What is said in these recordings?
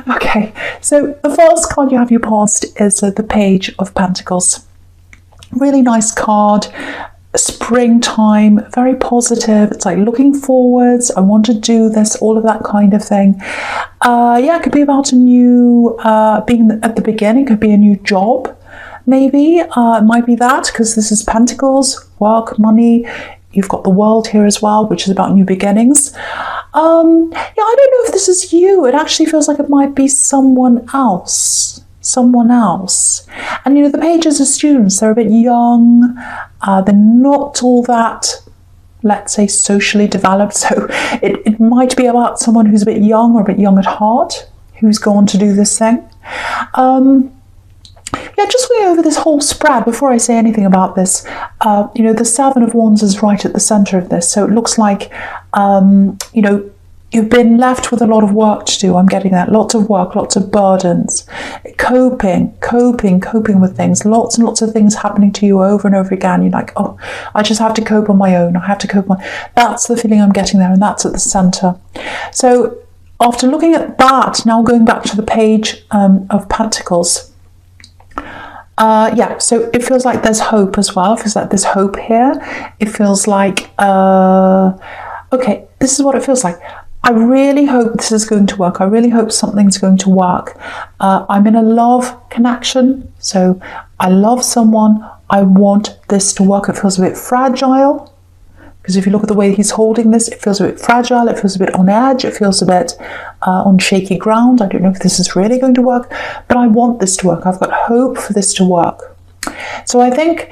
Okay, so the first card you have your past is the Page of Pentacles. Really nice card. Springtime, very positive. It's like looking forwards. I want to do this, all of that kind of thing. Yeah, it could be about a new, being at the beginning, it could be a new job, maybe. It might be that, because this is Pentacles, work, money. You've got the World here as well, which is about new beginnings. Yeah, I don't know if this is you. It actually feels like it might be someone else. Someone else. And you know, the Pages are students. They're a bit young. They're not all that, let's say, socially developed. So it might be about someone who's a bit young or a bit young at heart, who's gone to do this thing. Yeah, just going over this whole spread before I say anything about this. You know, the Seven of Wands is right at the center of this. So it looks like, you know, you've been left with a lot of work to do. I'm getting that. Lots of work, lots of burdens. Coping with things. Lots and lots of things happening to you over and over again. You're like, oh, I just have to cope on my own. I have to cope on. That's the feeling I'm getting there, and that's at the center. So after looking at that, now going back to the Page of Pentacles. Yeah, so it feels like there's hope as well. It feels like there's hope here. It feels like, okay, this is what it feels like. I really hope this is going to work. I really hope something's going to work. I'm in a love connection. So I love someone. I want this to work. It feels a bit fragile. Because if you look at the way he's holding this, it feels a bit fragile. It feels a bit on edge. It feels a bit on shaky ground. I don't know if this is really going to work, but I want this to work. I've got hope for this to work. So I think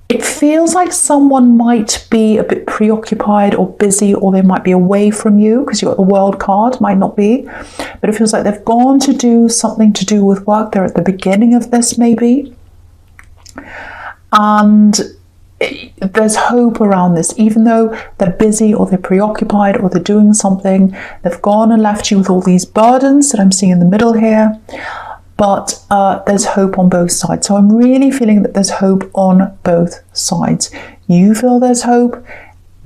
it feels like someone might be a bit preoccupied or busy, or they might be away from you because you've got the World card, might not be. But it feels like they've gone to do something to do with work. They're at the beginning of this maybe. And there's hope around this, even though they're busy or they're preoccupied or they're doing something. They've gone and left you with all these burdens that I'm seeing in the middle here. But there's hope on both sides. So I'm really feeling that there's hope on both sides. You feel there's hope,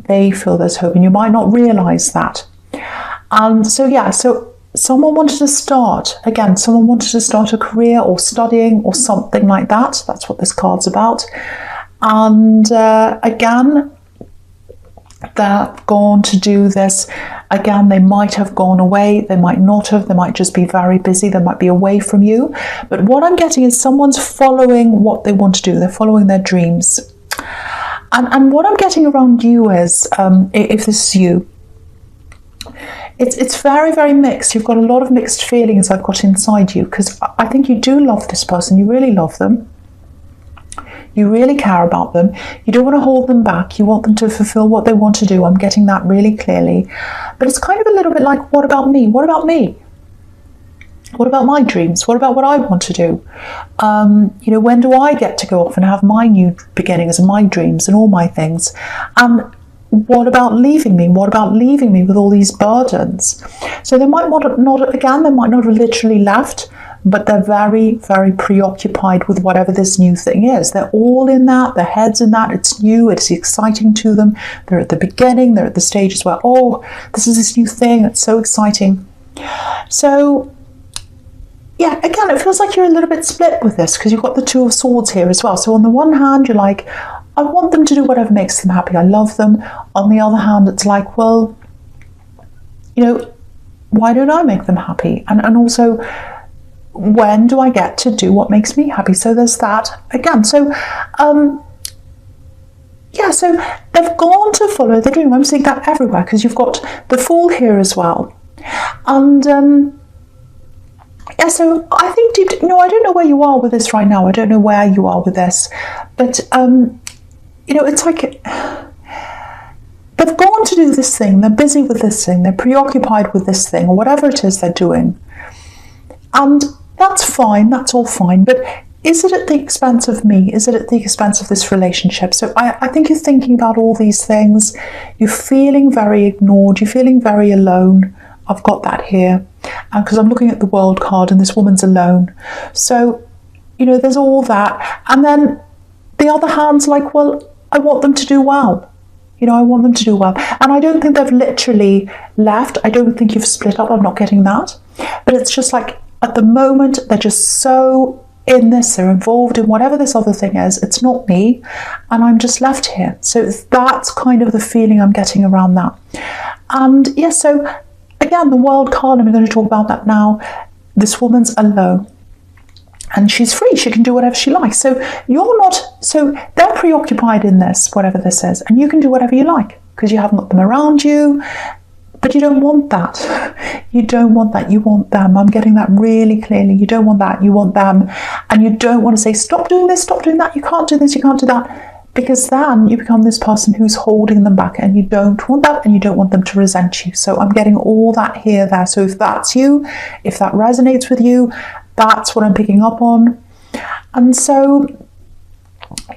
they feel there's hope, and you might not realize that. And so, yeah, so someone wanted to start, again, someone wanted to start a career or studying or something like that. That's what this card's about. And again, they've gone to do this. Again, they might have gone away, they might not have, they might just be very busy, they might be away from you. But what I'm getting is someone's following what they want to do, they're following their dreams. And what I'm getting around you is, if this is you, it's very, very mixed. You've got a lot of mixed feelings I've got inside you, because I think you do love this person, you really love them. You really care about them. You don't want to hold them back. You want them to fulfill what they want to do. I'm getting that really clearly. But it's kind of a little bit like, what about me? What about me? What about my dreams? What about what I want to do? You know, when do I get to go off and have my new beginnings and my dreams and all my things? And what about leaving me? What about leaving me with all these burdens? So they might not again, they might not have literally left, but they're very, very preoccupied with whatever this new thing is. They're all in that, their head's in that, it's new, it's exciting to them. They're at the beginning, they're at the stages where, oh, this is this new thing, it's so exciting. So, yeah, again, it feels like you're a little bit split with this, because you've got the Two of Swords here as well. So on the one hand, you're like, I want them to do whatever makes them happy, I love them. On the other hand, it's like, well, you know, why don't I make them happy? And also, when do I get to do what makes me happy? So there's that again. So yeah, so they've gone to follow the dream. I'm seeing that everywhere, because you've got the Fool here as well. And yeah, so I think I don't know where you are with this right now. I don't know where you are with this, but you know, it's like they've gone to do this thing. They're busy with this thing. They're preoccupied with this thing, or whatever it is they're doing. And that's fine, that's all fine, but is it at the expense of me? Is it at the expense of this relationship? So I think you're thinking about all these things. You're feeling very ignored. You're feeling very alone. I've got that here. Because I'm looking at the World card and this woman's alone. So, you know, there's all that. And then the other hand's like, well, I want them to do well. You know, I want them to do well. And I don't think they've literally left. I don't think you've split up. I'm not getting that. But it's just like, at the moment, they're just so in this, they're involved in whatever this other thing is. It's not me, and I'm just left here. So that's kind of the feeling I'm getting around that. And yeah, so again, the world card, and we're going to talk about that now. This woman's alone, and she's free. She can do whatever she likes. So you're not, so they're preoccupied in this, whatever this is, and you can do whatever you like because you haven't got them around you. But you don't want that. You don't want that. You want them. I'm getting that really clearly. You don't want that. You want them. And you don't want to say, stop doing this, stop doing that. You can't do this, you can't do that. Because then you become this person who's holding them back, and you don't want that, and you don't want them to resent you. So I'm getting all that here, there. So if that's you, if that resonates with you, that's what I'm picking up on. And so,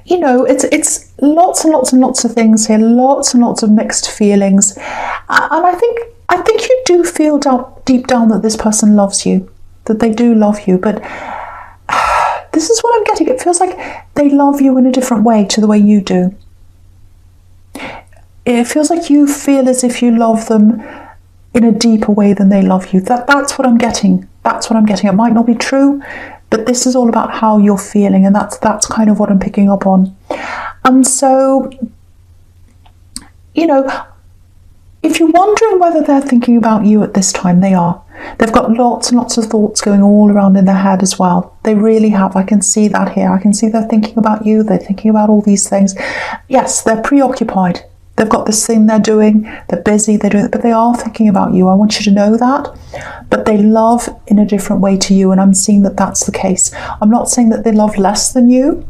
you know, it's lots and lots and lots of things here, lots and lots of mixed feelings. And I think you do feel deep down that this person loves you, that they do love you. But this is what I'm getting. It feels like they love you in a different way to the way you do. It feels like you feel as if you love them in a deeper way than they love you. That's what I'm getting. That's what I'm getting. It might not be true, but this is all about how you're feeling, and that's kind of what I'm picking up on. And so, you know, if you're wondering whether they're thinking about you at this time, they are. They've got lots and lots of thoughts going all around in their head as well. They really have. I can see that here. I can see they're thinking about you. They're thinking about all these things. Yes, they're preoccupied. They've got this thing they're doing. They're busy. They're doing it, but they are thinking about you. I want you to know that. But they love in a different way to you, and I'm seeing that that's the case. I'm not saying that they love less than you.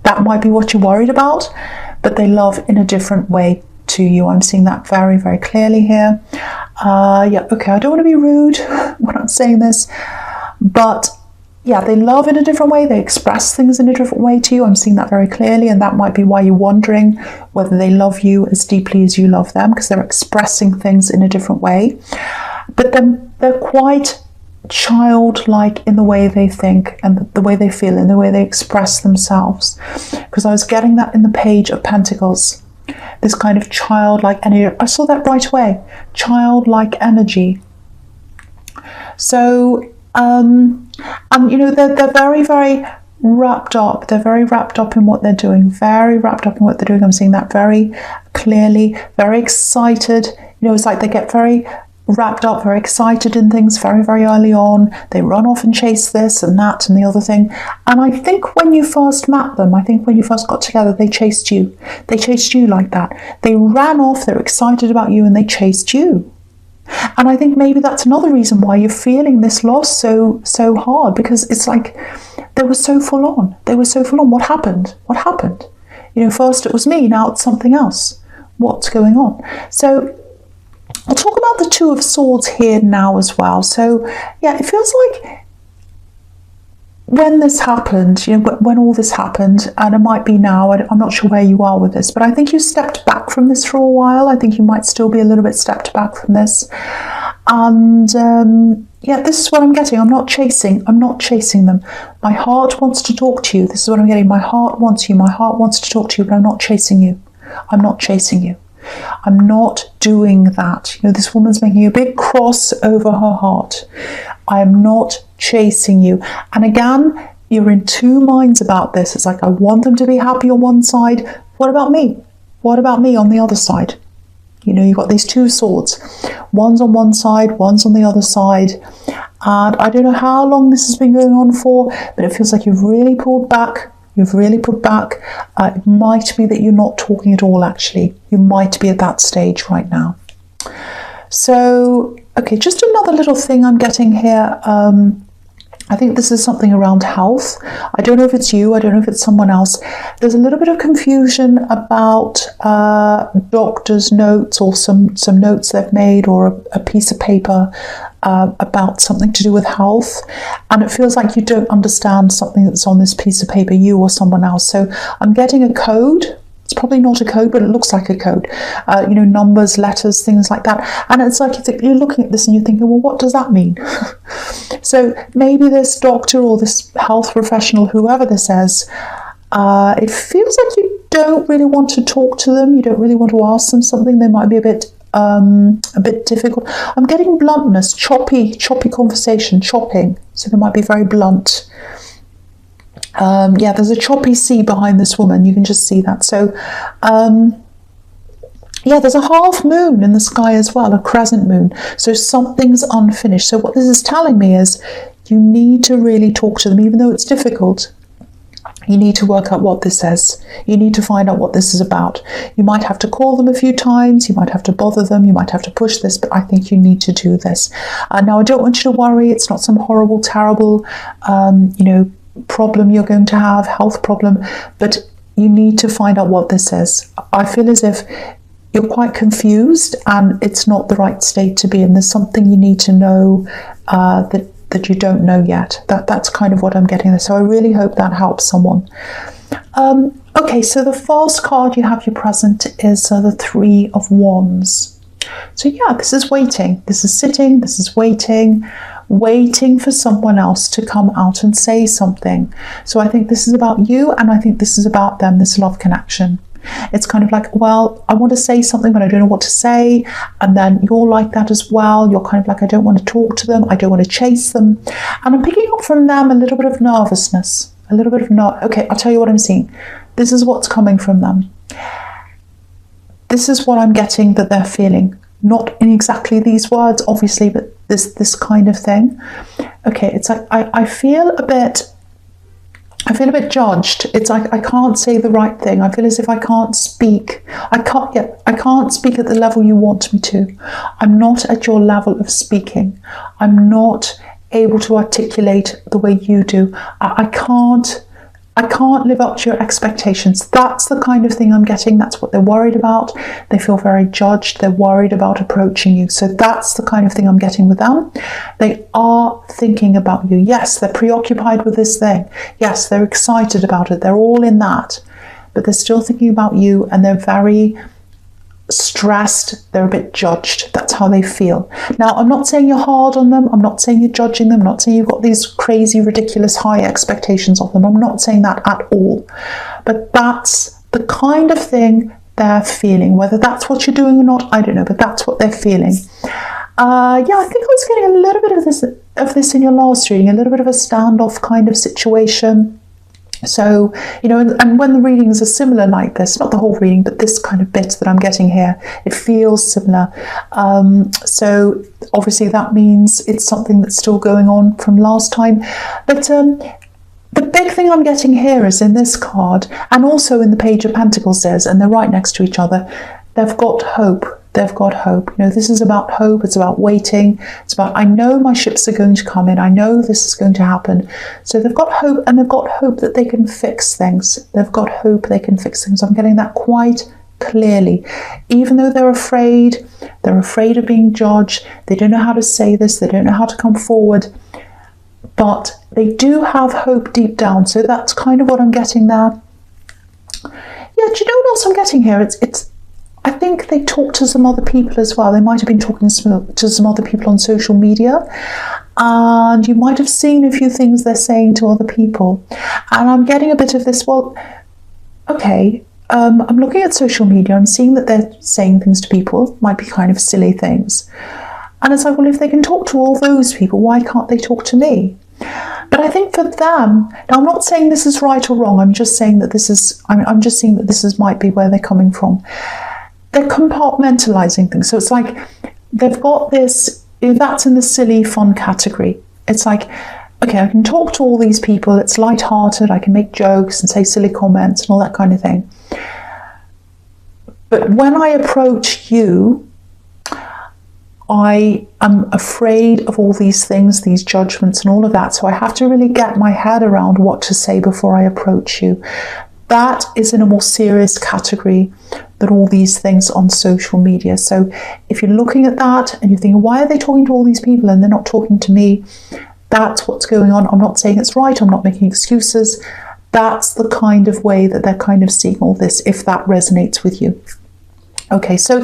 That might be what you're worried about, but they love in a different way to you. I'm seeing that very, very clearly here. Yeah, okay, I don't want to be rude when I'm saying this, but yeah, they love in a different way. They express things in a different way to you. I'm seeing that very clearly, and that might be why you're wondering whether they love you as deeply as you love them, because they're expressing things in a different way. But then they're quite childlike in the way they think and the way they feel and the way they express themselves, because I was getting that in the Page of Pentacles. This kind of childlike energy. I saw that right away. Childlike energy. So, and you know, they're very, very wrapped up. They're very wrapped up in what they're doing. Very wrapped up in what they're doing. I'm seeing that very clearly. Very excited. You know, it's like they get very wrapped up, very excited in things very, very early on. They run off and chase this and that and the other thing. And I think when you first met them, I think when you first got together, they chased you. They chased you like that. They ran off, they're excited about you, and they chased you. And I think maybe that's another reason why you're feeling this loss so hard, because it's like they were so full on. They were so full on. What happened? What happened? You know, first it was me, now it's something else. What's going on? So I'll talk about the Two of Swords here now as well. So yeah, it feels like when this happened, you know, when all this happened, and it might be now, I'm not sure where you are with this, but I think you stepped back from this for a while. I think you might still be a little bit stepped back from this. And yeah, this is what I'm getting. I'm not chasing them. My heart wants to talk to you. This is what I'm getting. My heart wants you. My heart wants to talk to you, but I'm not chasing you. I'm not chasing you. I'm not doing that. You know, this woman's making a big cross over her heart. I am not chasing you. And again, you're in two minds about this. It's like, I want them to be happy on one side. What about me? What about me on the other side? You know, you've got these two swords. One's on one side, one's on the other side. And I don't know how long this has been going on for, but it feels like you've really pulled back. You've really put back. It might be that you're not talking at all, actually. You might be at that stage right now. So, okay, just another little thing I'm getting here. I think this is something around health. I don't know if it's you. I don't know if it's someone else. There's a little bit of confusion about doctor's notes, or some notes they've made, or a piece of paper about something to do with health, and it feels like you don't understand something that's on this piece of paper, you or someone else. So I'm getting a code. It's probably not a code, but it looks like a code. You know, numbers, letters, things like that. And it's like you're looking at this and you're thinking, well, what does that mean? So maybe this doctor or this health professional, whoever this is, it feels like you don't really want to talk to them. You don't really want to ask them something. They might be a bit a bit difficult. I'm getting bluntness, choppy conversation, chopping. So they might be very blunt. Yeah, there's a choppy sea behind this woman. You can just see that. So, yeah, there's a half moon in the sky as well, a crescent moon. So something's unfinished. So what this is telling me is you need to really talk to them, even though it's difficult. You need to work out what this says. You need to find out what this is about. You might have to call them a few times. You might have to bother them. You might have to push this, but I think you need to do this. Now, I don't want you to worry. It's not some horrible, terrible, problem you're going to have, health problem, but you need to find out what this is. I feel as if you're quite confused and it's not the right state to be in. There's something you need to know that you don't know yet. That's kind of what I'm getting there. So I really hope that helps someone. Okay, so the first card you have your present is the Three of Wands. So yeah, this is waiting. This is sitting. This is waiting for someone else to come out and say something. So I think this is about you, and I think this is about them, this love connection. It's kind of like, well, I want to say something, but I don't know what to say. And then you're like that as well. You're kind of like, I don't want to talk to them. I don't want to chase them. And I'm picking up from them a little bit of nervousness, a little bit of okay, I'll tell you what I'm seeing. This is what's coming from them. This is what I'm getting that they're feeling. Not in exactly these words, obviously, but this kind of thing. Okay, it's like I feel a bit judged. It's like I can't say the right thing. I feel as if I can't speak. I can't speak at the level you want me to. I'm not at your level of speaking. I'm not able to articulate the way you do. I can't live up to your expectations. That's the kind of thing I'm getting. That's what they're worried about. They feel very judged. They're worried about approaching you. So that's the kind of thing I'm getting with them. They are thinking about you. Yes, they're preoccupied with this thing. Yes, they're excited about it. They're all in that. But they're still thinking about you, and they're very stressed. They're a bit judged. That's how they feel. Now, I'm not saying you're hard on them. I'm not saying you're judging them. I'm not saying you've got these crazy, ridiculous high expectations of them. I'm not saying that at all. But that's the kind of thing they're feeling. Whether that's what you're doing or not, I don't know, but that's what they're feeling. Yeah, I think I was getting a little bit of this in your last reading, a little bit of a standoff kind of situation. So, and when the readings are similar like this, not the whole reading, but this kind of bit that I'm getting here, it feels similar. So obviously that means it's something that's still going on from last time. But the big thing I'm getting here is in this card, and also in the Page of Pentacles and they're right next to each other, they've got hope. They've got hope. This is about hope. It's about waiting. It's about, I know my ships are going to come in. I know this is going to happen. So they've got hope, and they've got hope that they can fix things. They've got hope they can fix things. I'm getting that quite clearly. Even though they're afraid of being judged. They don't know how to say this. They don't know how to come forward. But they do have hope deep down. So that's kind of what I'm getting there. Yeah, do you know what else I'm getting here? I think they talk to some other people as well. They might have been talking to some other people on social media, and you might have seen a few things they're saying to other people. And I'm getting a bit of this, well, okay, I'm looking at social media, I'm seeing that they're saying things to people, might be kind of silly things. And it's like, well, if they can talk to all those people, why can't they talk to me? But I think for them, now I'm not saying this is right or wrong, I'm just saying that I'm just seeing that this might be where they're coming from. They're compartmentalizing things. So it's like they've got this, that's in the silly fun category. It's like, okay, I can talk to all these people, it's lighthearted, I can make jokes and say silly comments and all that kind of thing. But when I approach you, I am afraid of all these things, these judgments and all of that. So I have to really get my head around what to say before I approach you. That is in a more serious category than all these things on social media. So if you're looking at that and you're thinking, why are they talking to all these people and they're not talking to me? That's what's going on. I'm not saying it's right. I'm not making excuses. That's the kind of way that they're kind of seeing all this, if that resonates with you. Okay, so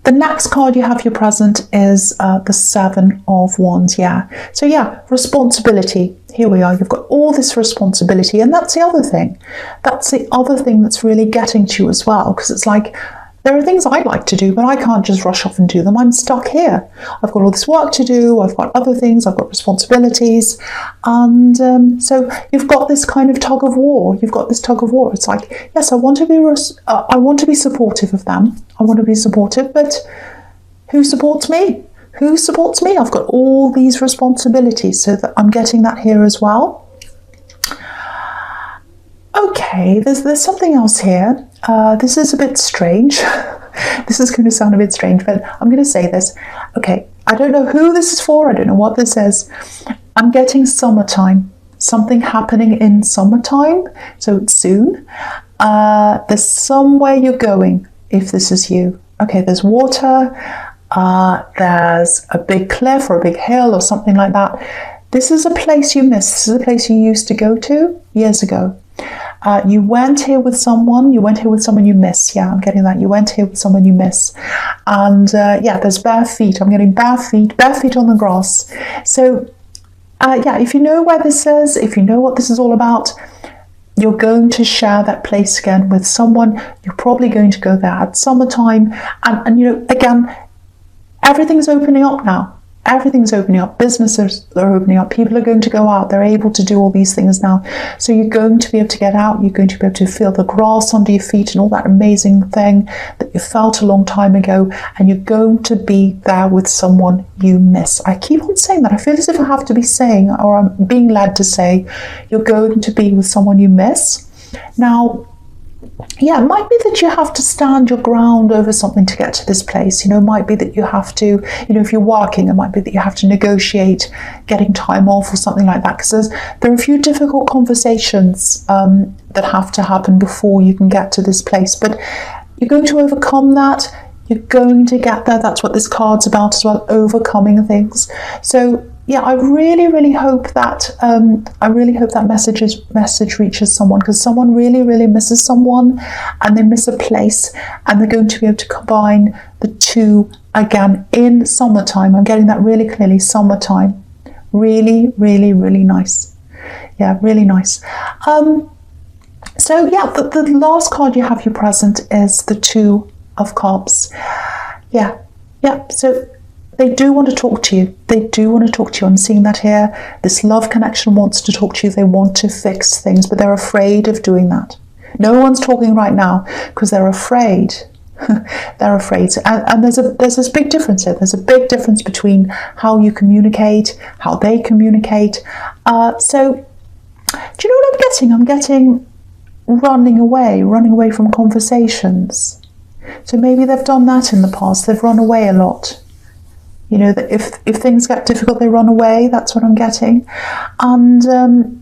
the next card you have your present is the Seven of Wands. Yeah. So yeah, responsibility. Here we are. You've got all this responsibility, and that's the other thing. That's the other thing that's really getting to you as well, because it's like There are things I'd like to do, but I can't just rush off and do them. I'm stuck here. I've got all this work to do. I've got other things. I've got responsibilities. And so you've got this kind of tug of war. You've got this tug of war. It's like, yes, I want to be supportive of them. I want to be supportive, but who supports me? Who supports me? I've got all these responsibilities, so that I'm getting that here as well. Okay, there's something else here. This is a bit strange. This is going to sound a bit strange, but I'm going to say this. Okay, I don't know who this is for. I don't know what this is. I'm getting summertime. Something happening in summertime, so it's soon. There's somewhere you're going, if this is you. Okay, there's water. There's a big cliff or a big hill or something like that. This is a place you miss. This is a place you used to go to years ago. You went here with someone. You went here with someone you miss. Yeah, I'm getting that. You went here with someone you miss. And yeah, there's bare feet. I'm getting bare feet on the grass. So yeah, if you know where this is, if you know what this is all about, you're going to share that place again with someone. You're probably going to go there at summertime. And you know, again, everything's opening up now. Everything's opening up. Businesses are opening up. People are going to go out. They're able to do all these things now. So you're going to be able to get out. You're going to be able to feel the grass under your feet and all that amazing thing that you felt a long time ago. And you're going to be there with someone you miss. I keep on saying that. I feel as if I have to be saying, or I'm being led to say, you're going to be with someone you miss. Now, yeah, it might be that you have to stand your ground over something to get to this place. You know, it might be that you have to, you know, if you're working, it might be that you have to negotiate getting time off or something like that. Because there are a few difficult conversations that have to happen before you can get to this place. But you're going to overcome that. You're going to get there. That's what this card's about as well, overcoming things. So yeah, I really hope that message reaches someone, because someone really misses someone, and they miss a place, and they're going to be able to combine the two again in summertime. I'm getting that really clearly. Summertime, really nice. Yeah, really nice. So yeah, the last card you have here present is the Two of Cups. Yeah. So they do want to talk to you. They do want to talk to you. I'm seeing that here. This love connection wants to talk to you. They want to fix things, but they're afraid of doing that. No one's talking right now because they're afraid. They're afraid. And there's this big difference here. There's a big difference between how you communicate, how they communicate. So do you know what I'm getting? I'm getting running away from conversations. So maybe they've done that in the past. They've run away a lot. You know, that if things get difficult, they run away. That's what I'm getting. And,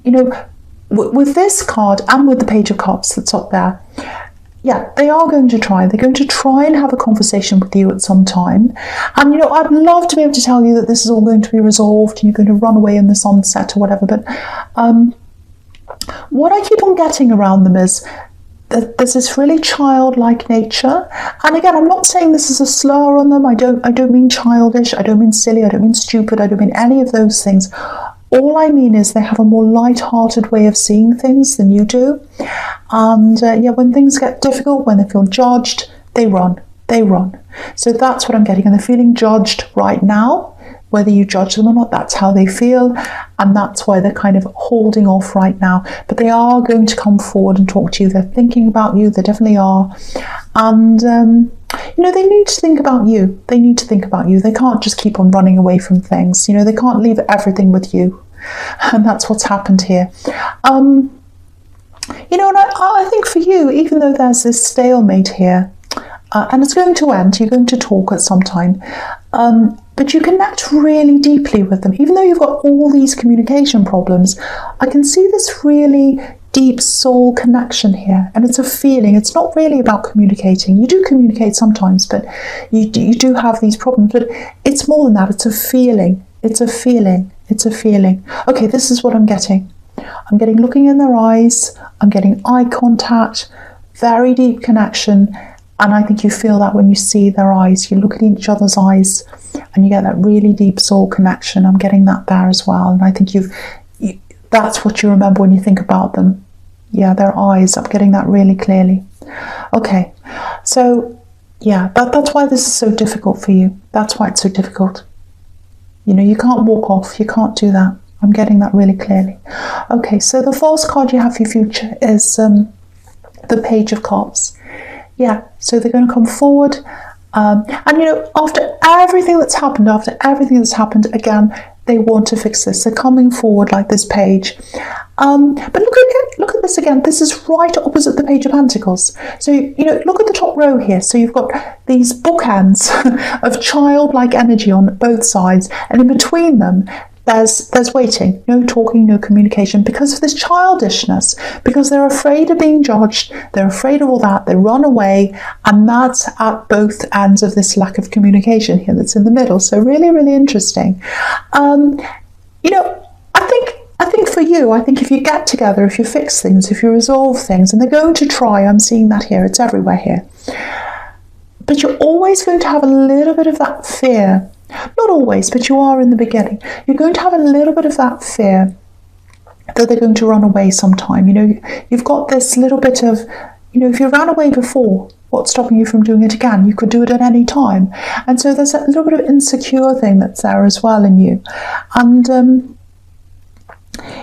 you know, with this card and with the Page of Cups that's up there, yeah, they are going to try. They're going to try and have a conversation with you at some time. And, you know, I'd love to be able to tell you that this is all going to be resolved and you're going to run away in the sunset or whatever. But what I keep on getting around them is there's this really childlike nature. And again, I'm not saying this is a slur on them. I don't mean childish. I don't mean silly. I don't mean stupid. I don't mean any of those things. All I mean is they have a more light-hearted way of seeing things than you do. And yeah, when things get difficult, when they feel judged, they run. So that's what I'm getting. And they're feeling judged right now. Whether you judge them or not, that's how they feel. And that's why they're kind of holding off right now. But they are going to come forward and talk to you. They're thinking about you. They definitely are. And, you know, they need to think about you. They need to think about you. They can't just keep on running away from things. You know, they can't leave everything with you. And that's what's happened here. You know, and I think for you, even though there's this stalemate here, and it's going to end, you're going to talk at some time, but you connect really deeply with them. Even though you've got all these communication problems, I can see this really deep soul connection here. And it's a feeling. It's not really about communicating. You do communicate sometimes, but you do have these problems. But it's more than that. It's a feeling. It's a feeling. It's a feeling. Okay, this is what I'm getting. I'm getting looking in their eyes. I'm getting eye contact, very deep connection. And I think you feel that when you see their eyes. You look at each other's eyes and you get that really deep soul connection. I'm getting that there as well. And I think that's what you remember when you think about them. Yeah, their eyes. I'm getting that really clearly. Okay, so Yeah, that's why this is so difficult for you. That's why it's so difficult. You know, you can't walk off. You can't do that. I'm getting that really clearly. Okay, so the false card you have for your future is the Page of Cups. Yeah, so they're going to come forward. And, you know, after everything that's happened, again, they want to fix this. They're coming forward like this page. But look at this again. This is right opposite the Page of Pentacles. So, you know, look at the top row here. So you've got these bookends of childlike energy on both sides. And in between them, there's waiting, no talking, no communication, because of this childishness, because they're afraid of being judged, they're afraid of all that, they run away, and that's at both ends of this lack of communication here that's in the middle. So really, really interesting. You know, I think for you, I think if you get together, if you fix things, if you resolve things, and they're going to try, I'm seeing that here, it's everywhere here, but you're always going to have a little bit of that fear. Not always, but you are in the beginning. You're going to have a little bit of that fear that they're going to run away sometime. You know, you've got this little bit of, you know, if you ran away before, what's stopping you from doing it again? You could do it at any time. And so there's a little bit of insecure thing that's there as well in you. And,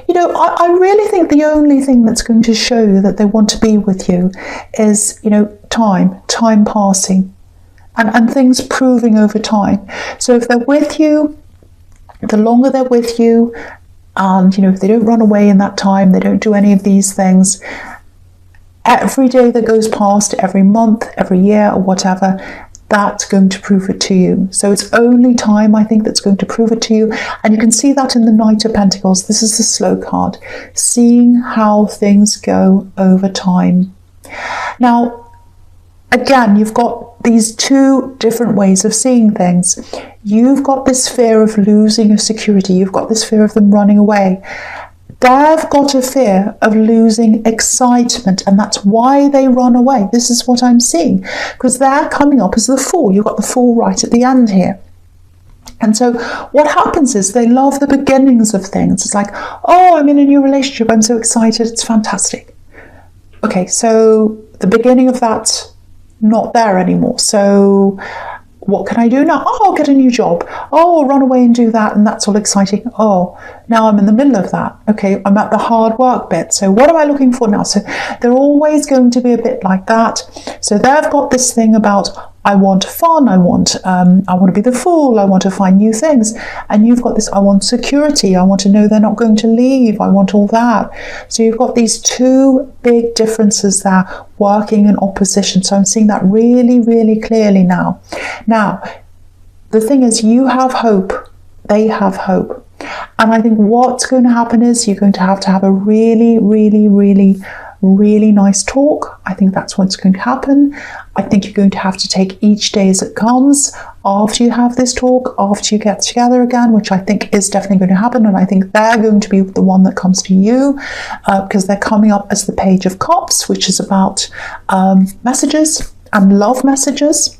you know, I really think the only thing that's going to show you that they want to be with you is, you know, time passing. And things proving over time. So if they're with you, the longer they're with you, and, you know, if they don't run away in that time, they don't do any of these things, every day that goes past, every month, every year, or whatever, that's going to prove it to you. So it's only time, I think, that's going to prove it to you. And you can see that in the Knight of Pentacles. This is the slow card, seeing how things go over time. Now, again, you've got these two different ways of seeing things. You've got this fear of losing your security. You've got this fear of them running away. They've got a fear of losing excitement, and that's why they run away. This is what I'm seeing, because they're coming up as the Fool. You've got the Fool right at the end here. And so what happens is they love the beginnings of things. It's like, oh, I'm in a new relationship. I'm so excited. It's fantastic. Okay, so the beginning of that, not there anymore. So what can I do now? Oh, I'll get a new job. Oh, I'll run away and do that, and that's all exciting. Oh, now I'm in the middle of that. Okay, I'm at the hard work bit. So what am I looking for now? So they're always going to be a bit like that. So they've got this thing about, I want fun, I want to be the Fool, I want to find new things. And you've got this, I want security, I want to know they're not going to leave, I want all that. So you've got these two big differences there working in opposition. So I'm seeing that really, really clearly now. Now, the thing is, you have hope, they have hope. And I think what's going to happen is you're going to have a really, really, really, really nice talk. I think that's what's going to happen. I think you're going to have to take each day as it comes after you have this talk, after you get together again, which I think is definitely going to happen. And I think they're going to be the one that comes to you because they're coming up as the Page of Cups, which is about messages and love messages.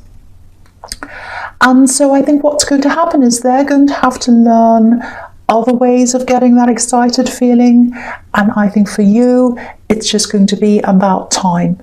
And so I think what's going to happen is they're going to have to learn other ways of getting that excited feeling. And I think for you, it's just going to be about time.